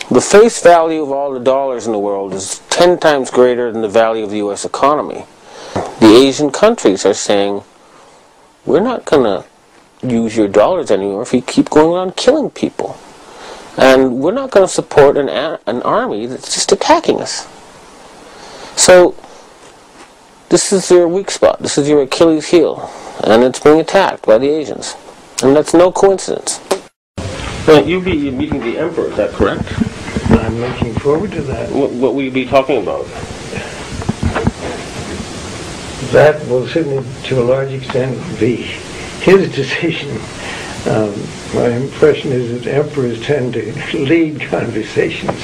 The face value of all the dollars in the world is 10 times greater than the value of the U.S. economy. The Asian countries are saying, we're not going to use your dollars anymore if you keep going on killing people. And we're not going to support an army that's just attacking us. So, this is your weak spot. This is your Achilles heel. And it's being attacked by the Asians. And that's no coincidence. You'll be meeting the Emperor, is that correct? I'm looking forward to that. What will you be talking about? That will certainly, to a large extent, be his decision. My impression is that emperors tend to lead conversations.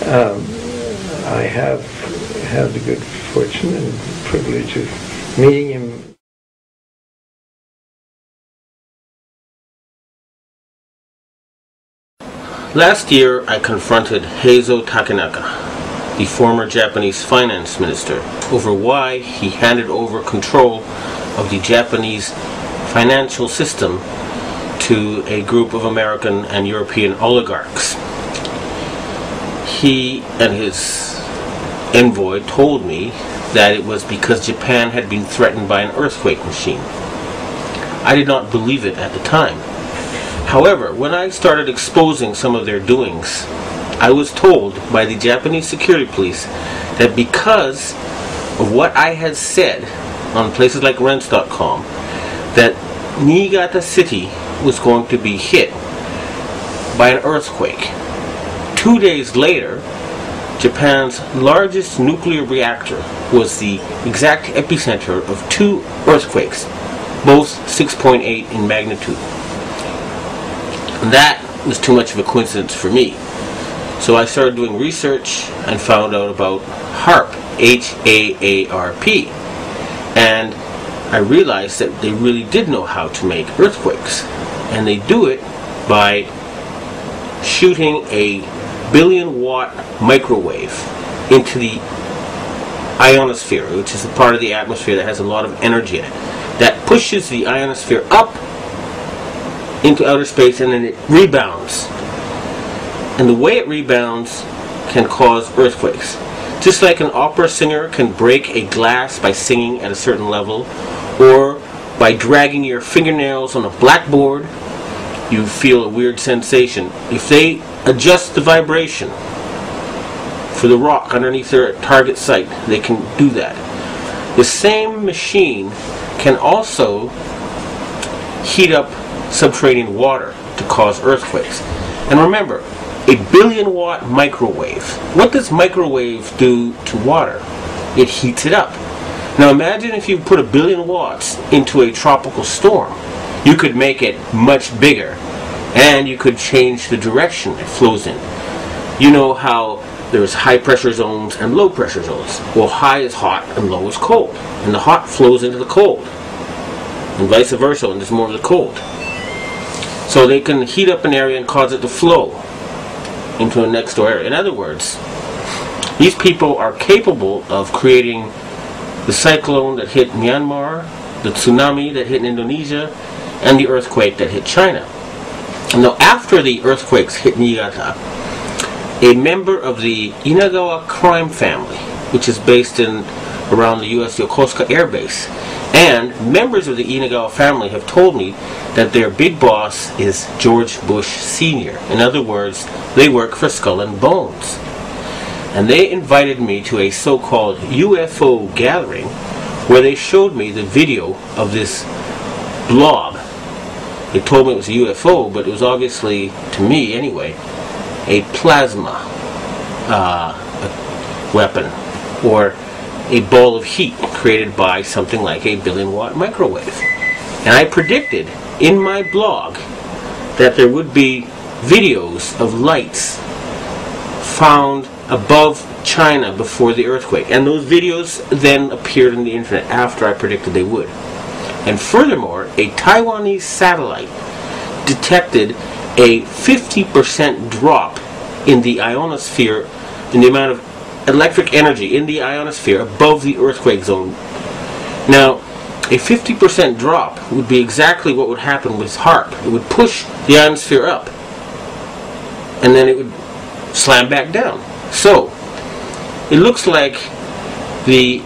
I have had the good fortune and privilege of meeting him. Last year, I confronted Heizo Takenaka, the former Japanese finance minister, over why he handed over control of the Japanese financial system to a group of American and European oligarchs. He and his envoy told me that it was because Japan had been threatened by an earthquake machine. I did not believe it at the time. However, when I started exposing some of their doings, I was told by the Japanese security police that because of what I had said on places like Rents.com, that Niigata City was going to be hit by an earthquake. 2 days later, Japan's largest nuclear reactor was the exact epicenter of 2 earthquakes, both 6.8 in magnitude. And that was too much of a coincidence for me. So I started doing research and found out about HAARP, H-A-A-R-P. And I realized that they really did know how to make earthquakes. And they do it by shooting a 1 billion watt microwave into the ionosphere, which is the part of the atmosphere that has a lot of energy in it. That pushes the ionosphere up into outer space, and then it rebounds. And the way it rebounds can cause earthquakes. Just like an opera singer can break a glass by singing at a certain level, or by dragging your fingernails on a blackboard, you feel a weird sensation. If they adjust the vibration for the rock underneath their target site, they can do that. The same machine can also heat up subterranean water to cause earthquakes. And remember, a 1 billion watt microwave. What does microwave do to water? It heats it up. Now imagine if you put 1 billion watts into a tropical storm. You could make it much bigger, and you could change the direction it flows in. You know how there's high pressure zones and low pressure zones. Well, high is hot and low is cold. And the hot flows into the cold. And vice versa, and there's more of the cold. So they can heat up an area and cause it to flow into a next door area. In other words, these people are capable of creating the cyclone that hit Myanmar, the tsunami that hit Indonesia, and the earthquake that hit China. Now, after the earthquakes hit Niigata, a member of the Inagawa crime family, which is based in around the U.S. Yokosuka Air Base, and members of the Inagawa family have told me that their big boss is George Bush Sr. In other words, they work for Skull and Bones. And they invited me to a so-called UFO gathering where they showed me the video of this blob. They told me it was a UFO, but it was obviously, to me anyway, a plasma weapon, or a ball of heat created by something like a 1 billion watt microwave. And I predicted in my blog that there would be videos of lights found above China before the earthquake. And those videos then appeared on the internet after I predicted they would. And furthermore, a Taiwanese satellite detected a 50% drop in the ionosphere, in the amount of electric energy in the ionosphere above the earthquake zone. Now, a 50% drop would be exactly what would happen with HAARP. It would push the ionosphere up, and then it would slam back down. So, it looks like the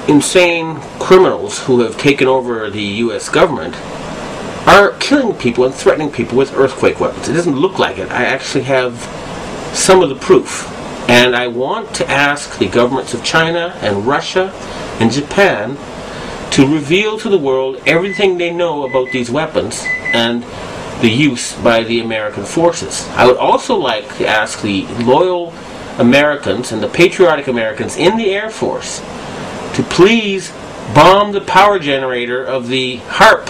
insane criminals who have taken over the U.S. government are killing people and threatening people with earthquake weapons. It doesn't look like it. I actually have some of the proof. And I want to ask the governments of China and Russia and Japan to reveal to the world everything they know about these weapons and the use by the American forces. I would also like to ask the loyal Americans and the patriotic Americans in the Air Force to please bomb the power generator of the HARP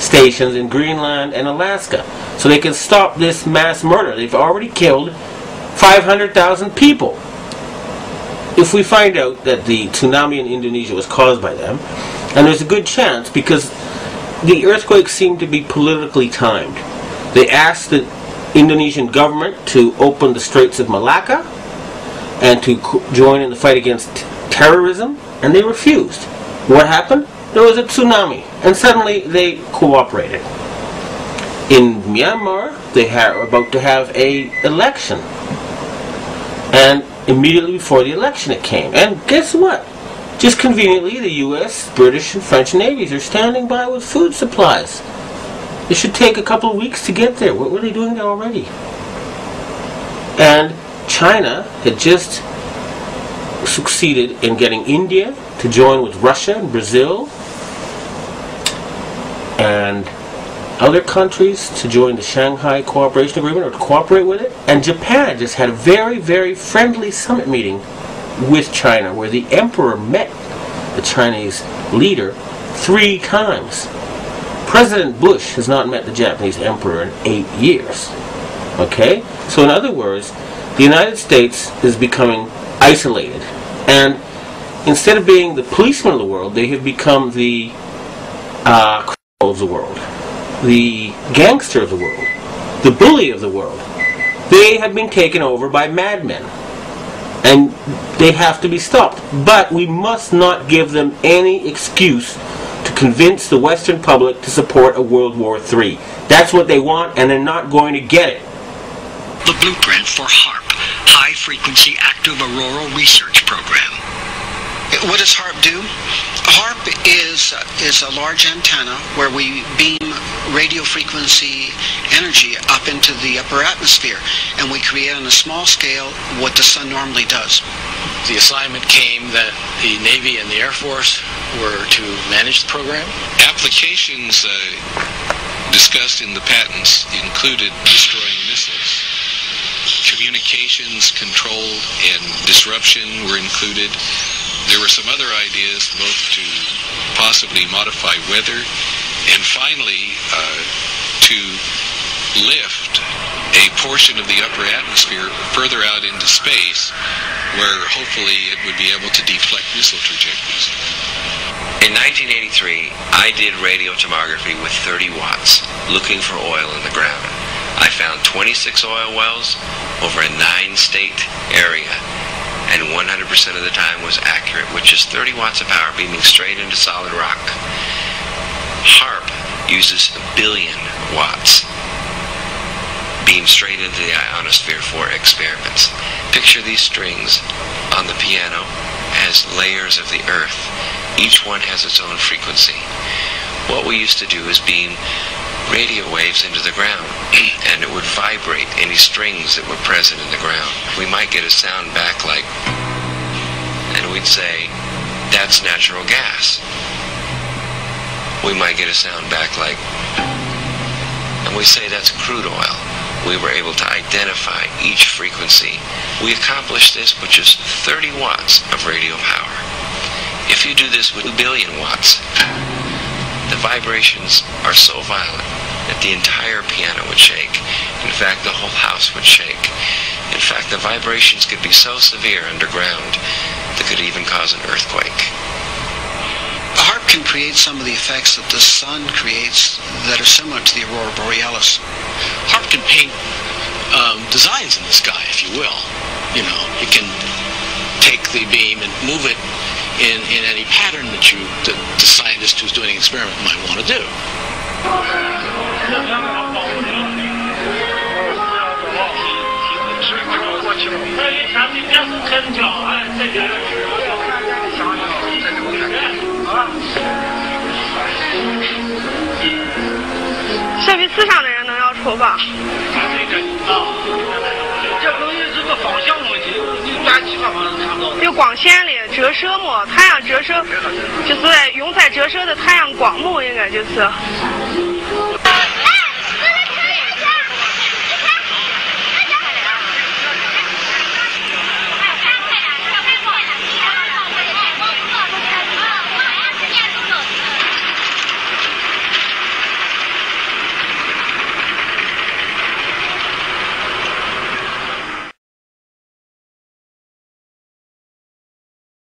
stations in Greenland and Alaska so they can stop this mass murder. They've already killed 500,000 people. If we find out that the tsunami in Indonesia was caused by them, and there's a good chance because the earthquakes seem to be politically timed. They asked the Indonesian government to open the Straits of Malacca and to join in the fight against terrorism, and they refused. What happened? There was a tsunami, and suddenly they cooperated. In Myanmar, they are about to have an election, and immediately before the election it came. And guess what? Just conveniently, the U.S., British, and French navies are standing by with food supplies. It should take a couple of weeks to get there. What were they doing there already? And China had just succeeded in getting India to join with Russia and Brazil and other countries to join the Shanghai Cooperation Agreement or to cooperate with it. And Japan just had a very, very friendly summit meeting with China where the emperor met the Chinese leader 3 times. President Bush has not met the Japanese emperor in 8 years. Okay? So in other words, the United States is becoming isolated. And instead of being the policeman of the world, they have become the criminal of the world, the gangster of the world, the bully of the world. They have been taken over by madmen. And they have to be stopped. But we must not give them any excuse to convince the Western public to support a World War III. That's what they want, and they're not going to get it. The blueprint for HARP, High Frequency Active Auroral Research Program. What does HARP do? HARP is a large antenna where we beam radio frequency energy up into the upper atmosphere, and we create on a small scale what the sun normally does. The assignment came that the Navy and the Air Force were to manage the program. Applications discussed in the patents included destroying missiles. Communications control and disruption were included. There were some other ideas, both to possibly modify weather and finally to lift a portion of the upper atmosphere further out into space where hopefully it would be able to deflect missile trajectories. In 1983, I did radio tomography with 30 watts, looking for oil in the ground. I found 26 oil wells over a 9-state area, and 100% of the time was accurate, which is 30 watts of power beaming straight into solid rock. HARP uses 1 billion watts beamed straight into the ionosphere for experiments. Picture these strings on the piano as layers of the earth. Each one has its own frequency. What we used to do is beam radio waves into the ground, and it would vibrate any strings that were present in the ground. We might get a sound back like, and we'd say, that's natural gas. We might get a sound back like, and we say that's crude oil. We were able to identify each frequency. We accomplished this with just 30 watts of radio power. If you do this with 1 billion watts, the vibrations are so violent that the entire piano would shake. In fact, the whole house would shake. In fact, the vibrations could be so severe underground that could even cause an earthquake. A HARP can create some of the effects that the sun creates that are similar to the aurora borealis. HARP can paint designs in the sky, if you will. You know, it can take the beam and move it in any pattern that the scientist who's doing an experiment might want to do. 这比四上的人能要丑吧？这东西是个方向问题，你乱七八糟的看不到。有光线的折射嘛，太阳折射就是用在折射的太阳光幕，应该就是。